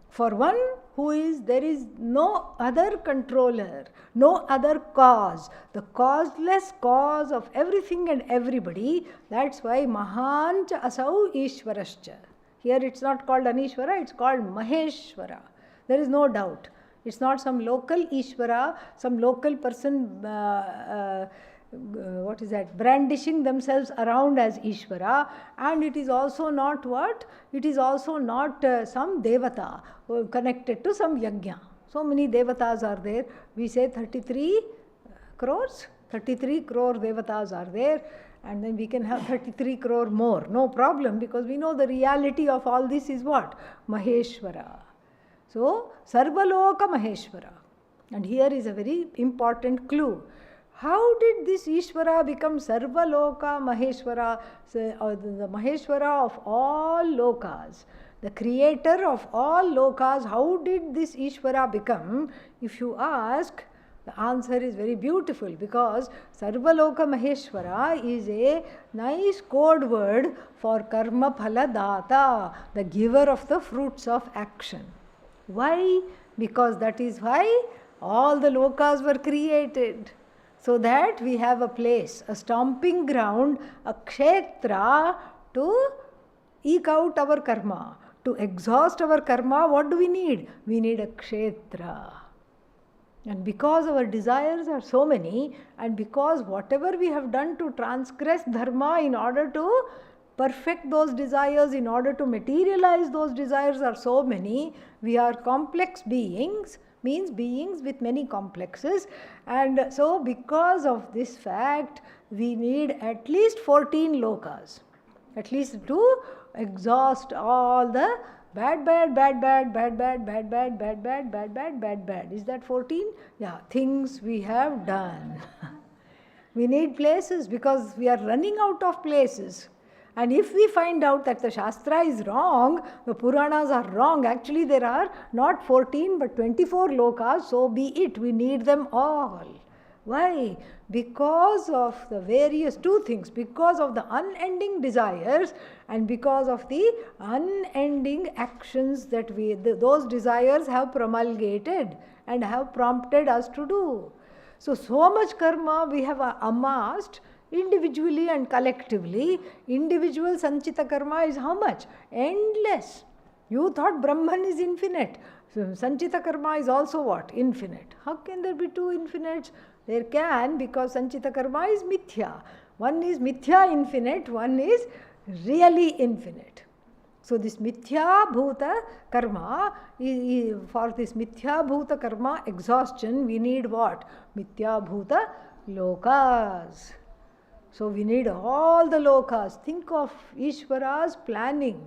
For one there is no other controller, no other cause, the causeless cause of everything and everybody. That's why Mahancha Asau Ishvarascha. Here it's not called Anishvara, it's called Maheshvara. There is no doubt. It's not some local Ishvara, some local person brandishing themselves around as Ishvara, and it is also not what? It is also not some Devata connected to some Yajna. So many Devatas are there. We say 33 crores, 33 crore Devatas are there, and then we can have 33 crore more. No problem, because we know the reality of all this is what? Maheshwara. So, Sarvaloka Maheshwara. And here is a very important clue. How did this Ishvara become Sarvaloka Maheshwara, the Maheshwara of all lokas, the creator of all lokas? How did this Ishvara become? If you ask, the answer is very beautiful, because Sarvaloka Maheshwara is a nice code word for Karma Phala Data, the giver of the fruits of action. Why? Because that is why all the lokas were created. So that we have a place, a stomping ground, a kshetra to eke out our karma. To exhaust our karma, what do we need? We need a kshetra. And because our desires are so many, and because whatever we have done to transgress dharma in order to perfect those desires, in order to materialize those desires are so many, we are complex beings, means beings with many complexes, and so because of this fact we need at least 14 lokas. At least to exhaust all the bad, bad, bad, bad, bad, bad, bad, bad, bad, bad, bad, bad, bad, bad. Is that 14? Yeah, things we have done. We need places because we are running out of places. And if we find out that the Shastra is wrong, the Puranas are wrong, actually there are not 14 but 24 lokas, so be it. We need them all. Why? Because of the various two things. Because of the unending desires and because of the unending actions that those desires have promulgated and have prompted us to do. So much karma we have amassed individually and collectively. Individual sanchita karma is how much? Endless. You thought Brahman is infinite. So sanchita karma is also what? Infinite. How can there be two infinites? There can, because sanchita karma is mithya. One is mithya infinite, one is really infinite. So this mithya bhuta karma, for this mithya bhuta karma exhaustion, we need what? Mithya bhuta lokas. So we need all the lokas. Think of Ishvara's planning.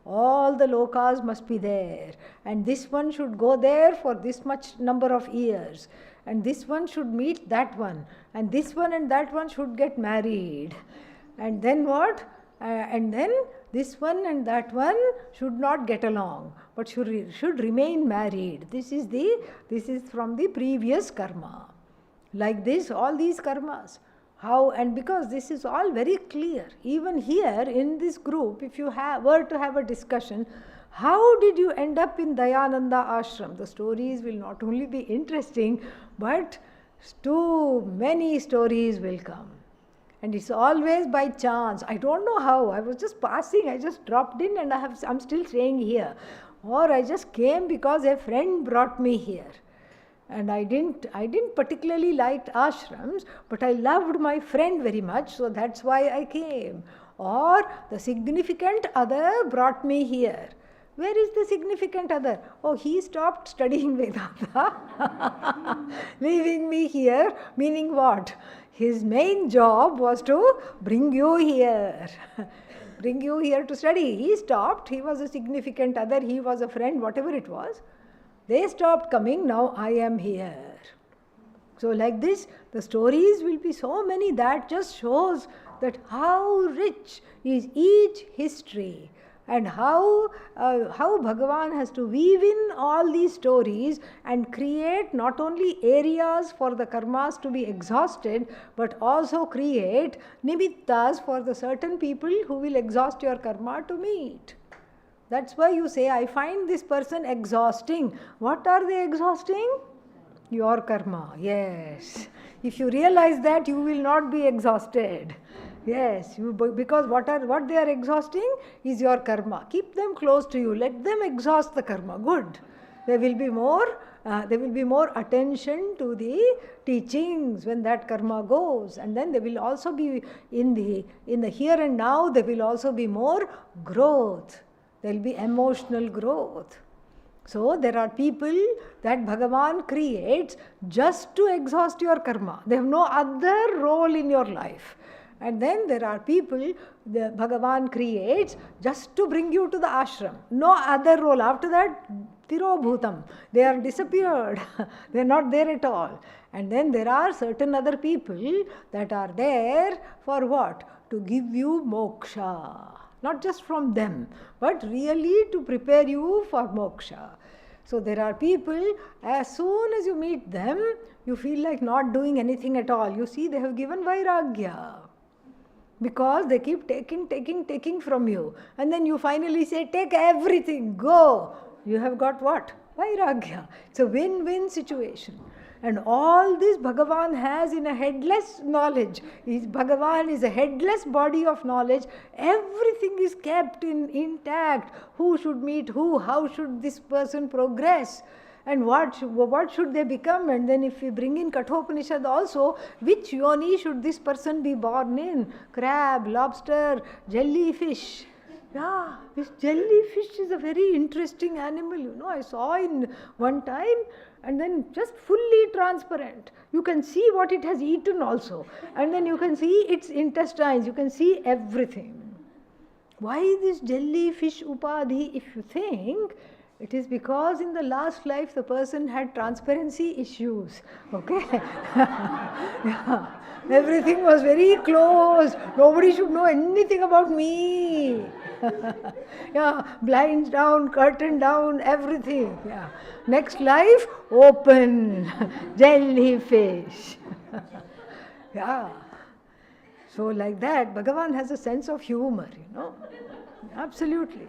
All the lokas must be there. And this one should go there for this much number of years. And this one should meet that one. And this one and that one should get married. And then what? And then this one and that one should not get along, but should remain married. This is from the previous karma. Like this, all these karmas. How? And because this is all very clear. Even here in this group, if you were to have a discussion, how did you end up in Dayananda ashram? The stories will not only be interesting, but too many stories will come. And it's always by chance. I don't know how. I was just passing. I just dropped in and I'm still staying here. Or I just came because a friend brought me here. And I didn't particularly like ashrams, but I loved my friend very much, so that's why I came. Or the significant other brought me here. Where is the significant other? Oh, he stopped studying Vedanta, leaving me here, meaning what? His main job was to bring you here. Bring you here to study. He stopped. He was a significant other. He was a friend, whatever it was. They stopped coming. Now I am here. So like this, the stories will be so many. That just shows that how rich is each history. And how Bhagavan has to weave in all these stories and create not only areas for the karmas to be exhausted, but also create nimittas for the certain people who will exhaust your karma to meet. That's why you say, I find this person exhausting. What are they exhausting? Your karma, yes. If you realize that, you will not be exhausted. Yes, because what they are exhausting is your karma. Keep them close to you. Let them exhaust the karma. Good. There will be more attention to the teachings when that karma goes, and then there will also be in the here and now. There will also be more growth. There will be emotional growth. So there are people that Bhagavan creates just to exhaust your karma. They have no other role in your life. And then there are people the Bhagavan creates just to bring you to the ashram. No other role. After that, tirobhutam. They are disappeared. They are not there at all. And then there are certain other people that are there for what? To give you moksha. Not just from them, but really to prepare you for moksha. So there are people, as soon as you meet them, you feel like not doing anything at all. You see, they have given vairagya. Because they keep taking from you. And then you finally say, take everything, go. You have got what? Vairagya. It's a win-win situation. And all this Bhagavan has in a headless knowledge. Bhagavan is a headless body of knowledge. Everything is kept intact. Who should meet who? How should this person progress? And what should they become? And then if we bring in Kathopanishad also, which yoni should this person be born in? Crab, lobster, jellyfish. Yeah, this jellyfish is a very interesting animal. I saw in one time, and then just fully transparent. You can see what it has eaten also. And then you can see its intestines. You can see everything. Why this jellyfish upadhi? If you think, it is because in the last life the person had transparency issues. Okay? Yeah. Everything was very close. Nobody should know anything about me. Yeah, blinds down, curtain down, everything. Yeah. Next life, open, jellyfish. Yeah. So like that, Bhagavan has a sense of humor, Absolutely.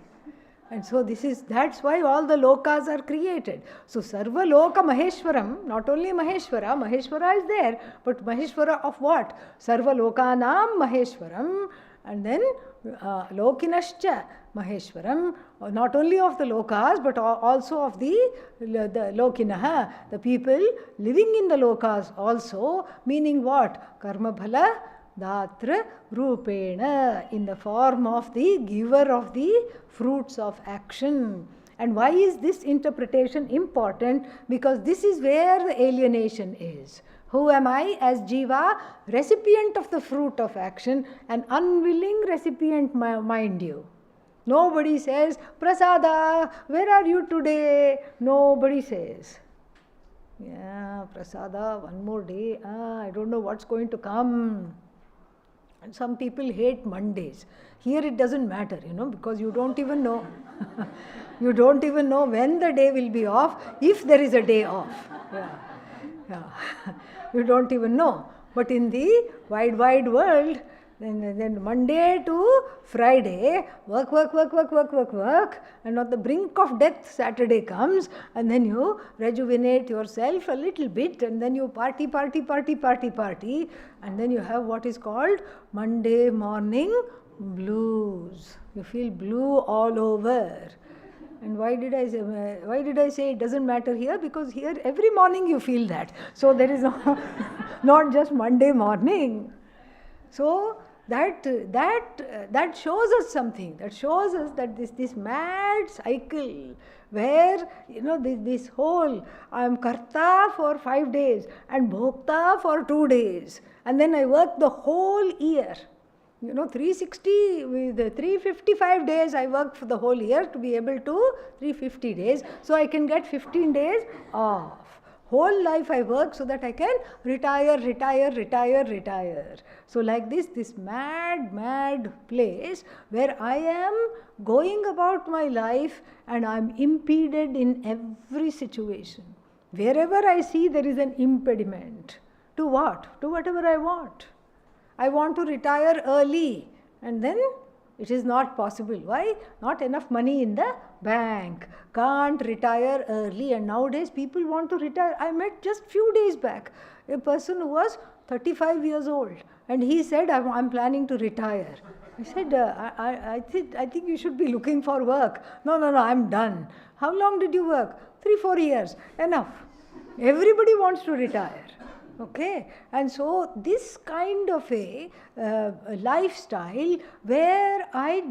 And so that's why all the lokas are created. So Sarva Loka Maheshwaram, not only Maheshwara is there, but Maheshwara of what? Sarva Lokanam Maheshwaram, and then Lokinascha Maheshwaram, not only of the lokas, but also of the Lokinaha, the people living in the lokas also, meaning what? Karma Bhala Datra Rupena, in the form of the giver of the fruits of action. And why is this interpretation important? Because this is where the alienation is. Who am I as Jiva? Recipient of the fruit of action, an unwilling recipient, mind you. Nobody says, Prasada, where are you today? Nobody says. Yeah, Prasada, one more day. I don't know what's going to come. And some people hate Mondays. Here it doesn't matter, because you don't even know. You don't even know when the day will be off, if there is a day off. Yeah. You don't even know. But in the wide world, then Monday to Friday, work, and on the brink of death, Saturday comes, and then you rejuvenate yourself a little bit, and then you party, and then you have what is called Monday morning blues. You feel blue all over. And why did I say it doesn't matter here? Because here every morning you feel that. So there is not just Monday morning. So that shows us something. That shows us that this mad cycle where this whole I am karta for 5 days and bhokta for 2 days, and then I work the whole year. 360 with 355 days I work for the whole year to be able to 350 days, so I can get 15 days off. Whole life I work so that I can retire. So like this mad place where I am going about my life and I am impeded in every situation. Wherever I see there is an impediment. To what? To whatever I want. I want to retire early, and then it is not possible. Why? Not enough money in the bank. Can't retire early. And nowadays people want to retire. I met just few days back a person who was 35 years old, and he said, I'm planning to retire. I said, I think you should be looking for work. No, I'm done. How long did you work? 3-4 years. Enough. Everybody wants to retire. Okay, and so this kind of a lifestyle where I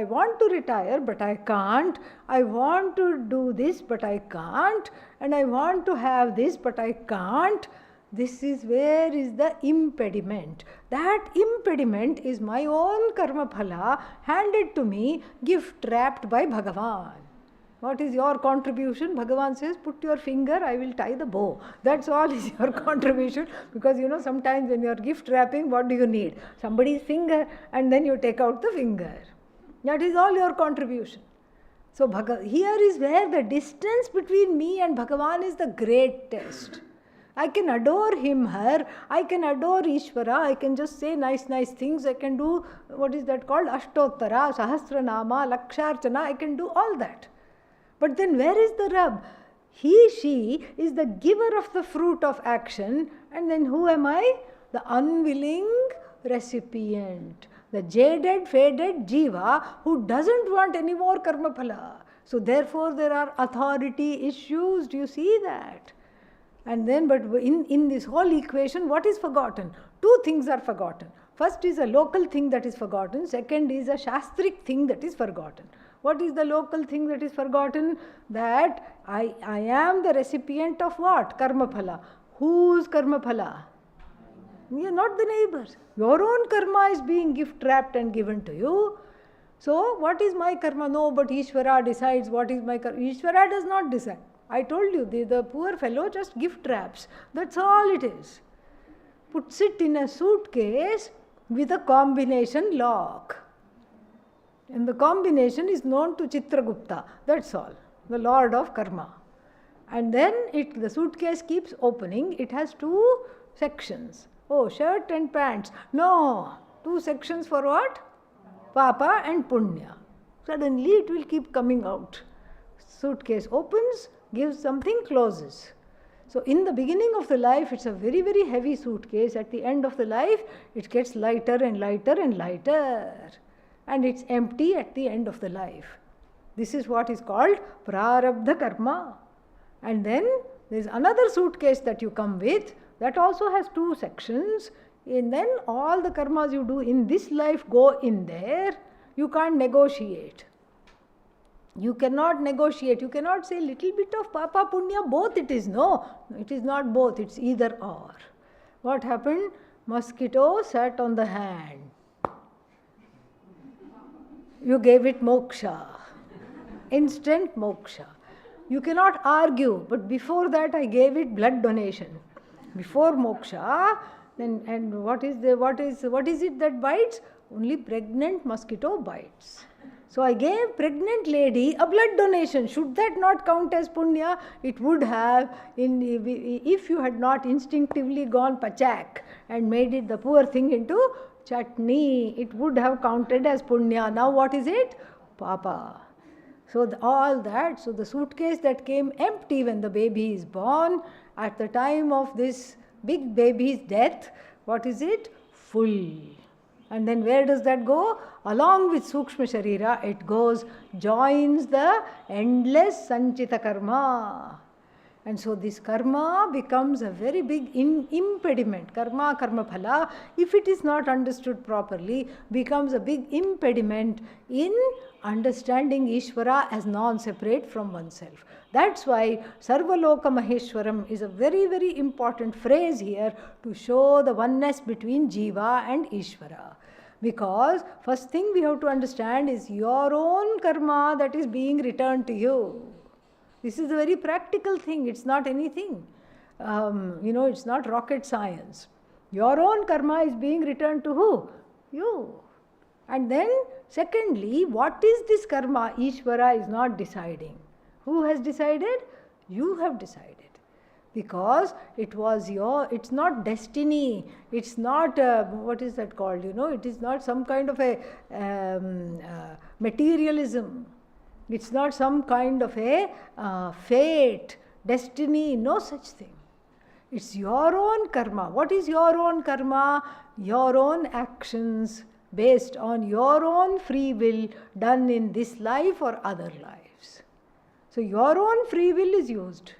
want to retire but I can't, I want to do this but I can't, and I want to have this but I can't, this is where is the impediment. That impediment is my own karma phala handed to me, gift wrapped by Bhagavan. What is your contribution? Bhagavan says, put your finger, I will tie the bow. That's all is your contribution. Because sometimes when you are gift wrapping, what do you need? Somebody's finger, and then you take out the finger. That is all your contribution. So here is where the distance between me and Bhagavan is the great test. I can adore him, her, I can adore Ishvara, I can just say nice things, I can do, what is that called? Ashtottara, Sahasranama, Laksharchana, I can do all that. But then where is the rub? He, she is the giver of the fruit of action, and then who am I? The unwilling recipient. The jaded, faded jiva who doesn't want any more karma phala. So therefore there are authority issues. Do you see that? And then, but in this whole equation, what is forgotten? 2 things are forgotten. First is a local thing that is forgotten. Second is a shastric thing that is forgotten. What is the local thing that is forgotten? That I am the recipient of what? Karma phala. Whose karma phala? You are not the neighbors. Your own karma is being gift wrapped and given to you. So, what is my karma? No, but Ishvara decides what is my karma. Ishvara does not decide. I told you, the poor fellow just gift wraps. That's all it is. Puts it in a suitcase with a combination lock. And the combination is known to Chitragupta. That's all. The lord of karma. And then the suitcase keeps opening. It has 2 sections. Oh, shirt and pants. No, 2 sections for what? Papa and Punya. Suddenly it will keep coming out. Suitcase opens, gives something, closes. So in the beginning of the life, it's a very, very heavy suitcase. At the end of the life, it gets lighter and lighter and lighter. And it's empty at the end of the life. This is what is called prarabdha karma. And then there's another suitcase that you come with that also has 2 sections. And then all the karmas you do in this life go in there. You can't negotiate. You cannot negotiate. You cannot say little bit of papa punya, both it is. No, it is not both. It's either or. What happened? Mosquito sat on the hand. You gave it moksha. Instant moksha. You cannot argue, but before that I gave it blood donation. Before moksha, then and what is it that bites? Only pregnant mosquito bites. So I gave pregnant lady a blood donation. Should that not count as punya? It would have, if you had not instinctively gone pachak and made it, the poor thing, into chutney. It would have counted as punya. Now what is it? Papa. So all that, so the suitcase that came empty when the baby is born, at the time of this big baby's death, what is it? Full. And then where does that go? Along with Sukshma Sharira, it goes, joins the endless Sanchita karma. And so this karma becomes a very big impediment. Karma phala, if it is not understood properly, becomes a big impediment in understanding Ishvara as non-separate from oneself. That's why Sarvaloka Maheshwaram is a very, very important phrase here to show the oneness between Jiva and Ishvara. Because first thing we have to understand is your own karma that is being returned to you. This is a very practical thing. It's not anything. It's not rocket science. Your own karma is being returned to who? You. And then secondly, what is this karma? Ishvara is not deciding. Who has decided? You have decided. Because it's not destiny. It's not, what is that called? It is not some kind of a materialism. It's not some kind of a fate, destiny, no such thing. It's your own karma. What is your own karma? Your own actions based on your own free will done in this life or other lives. So your own free will is used.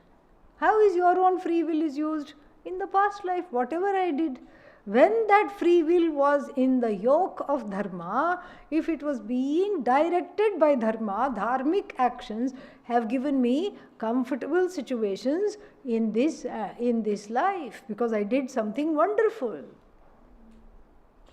How is your own free will is used? In the past life, whatever I did. When that free will was in the yoke of dharma, if it was being directed by dharma, dharmic actions have given me comfortable situations in this life because I did something wonderful.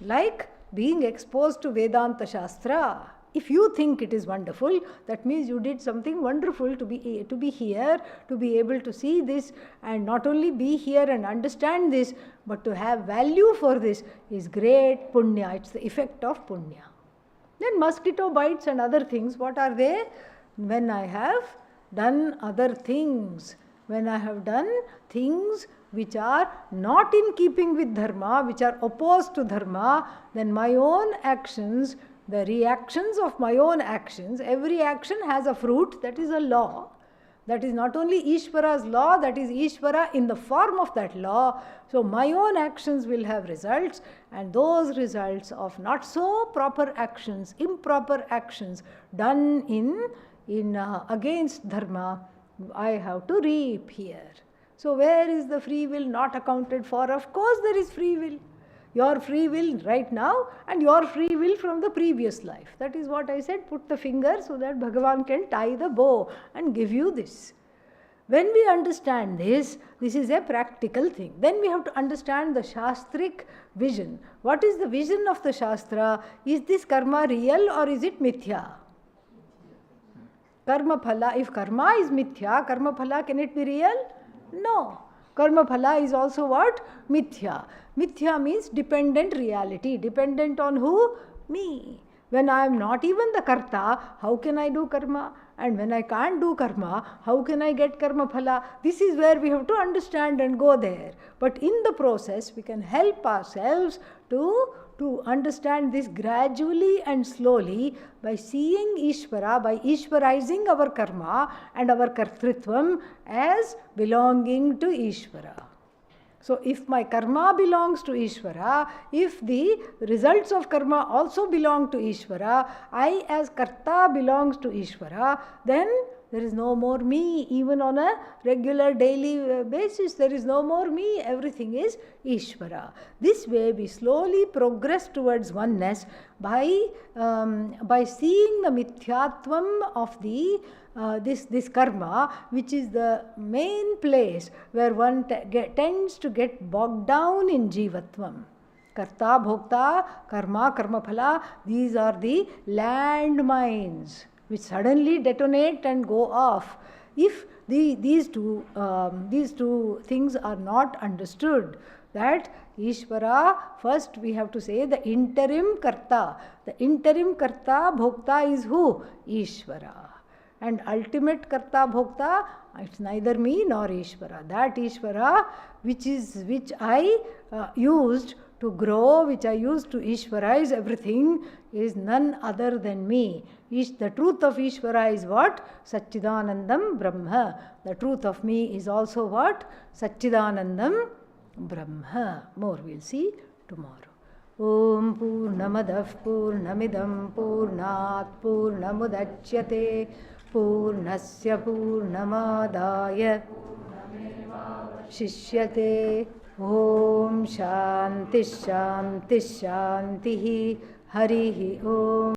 Like being exposed to Vedanta Shastra. If you think it is wonderful, that means you did something wonderful to be here, to be able to see this, and not only be here and understand this, but to have value for this is great punya. It's the effect of punya. Then mosquito bites and other things, what are they? When I have done other things, when I have done things which are not in keeping with dharma, which are opposed to dharma, then my own actions, the reactions of my own actions, every action has a fruit, that is a law. That is not only Ishvara's law, that is Ishvara in the form of that law. So my own actions will have results, and those results of not so proper actions, improper actions done in against dharma, I have to reap here. So where is the free will not accounted for? Of course there is free will. Your free will right now and your free will from the previous life. That is what I said, put the finger so that Bhagavan can tie the bow and give you this. When we understand this, this is a practical thing. Then we have to understand the Shastric vision. What is the vision of the Shastra? Is this karma real or is it mithya? Karma phala, if karma is mithya, karma phala, can it be real? No. Karma phala is also what? Mithya. Mithya means dependent reality. Dependent on who? Me. When I am not even the karta, how can I do karma? And when I can't do karma, how can I get karma phala? This is where we have to understand and go there. But in the process, we can help ourselves to understand this gradually and slowly by seeing Ishvara, by Ishvarizing our karma and our kartritvam as belonging to Ishvara. So if my karma belongs to Ishvara, if the results of karma also belong to Ishvara, I as karta belongs to Ishvara, then there is no more me. Even on a regular daily basis, there is no more me. Everything is Ishvara. This way we slowly progress towards oneness by seeing the mithyatvam of the this karma, which is the main place where one tends to get bogged down in jivatvam. Karta, bhokta, karma, karma phala, these are the landmines which suddenly detonate and go off. If these two things are not understood, that Ishvara, first we have to say the interim karta. The interim karta, bhokta is who? Ishvara. And ultimate karta bhokta, it's neither me nor Ishvara. That Ishvara which I used to grow, which I used to Ishvarize everything, is none other than me. The truth of Ishvara is what? Satchidanandam Brahma. The truth of me is also what? Satchidanandam Brahma. More we'll see tomorrow. Om Purnamadav Purnamidam Purnat Purnamudachyate Purnasya Purnamadaya Shishyate. Om Shanti Shanti Shanti Harihi Om.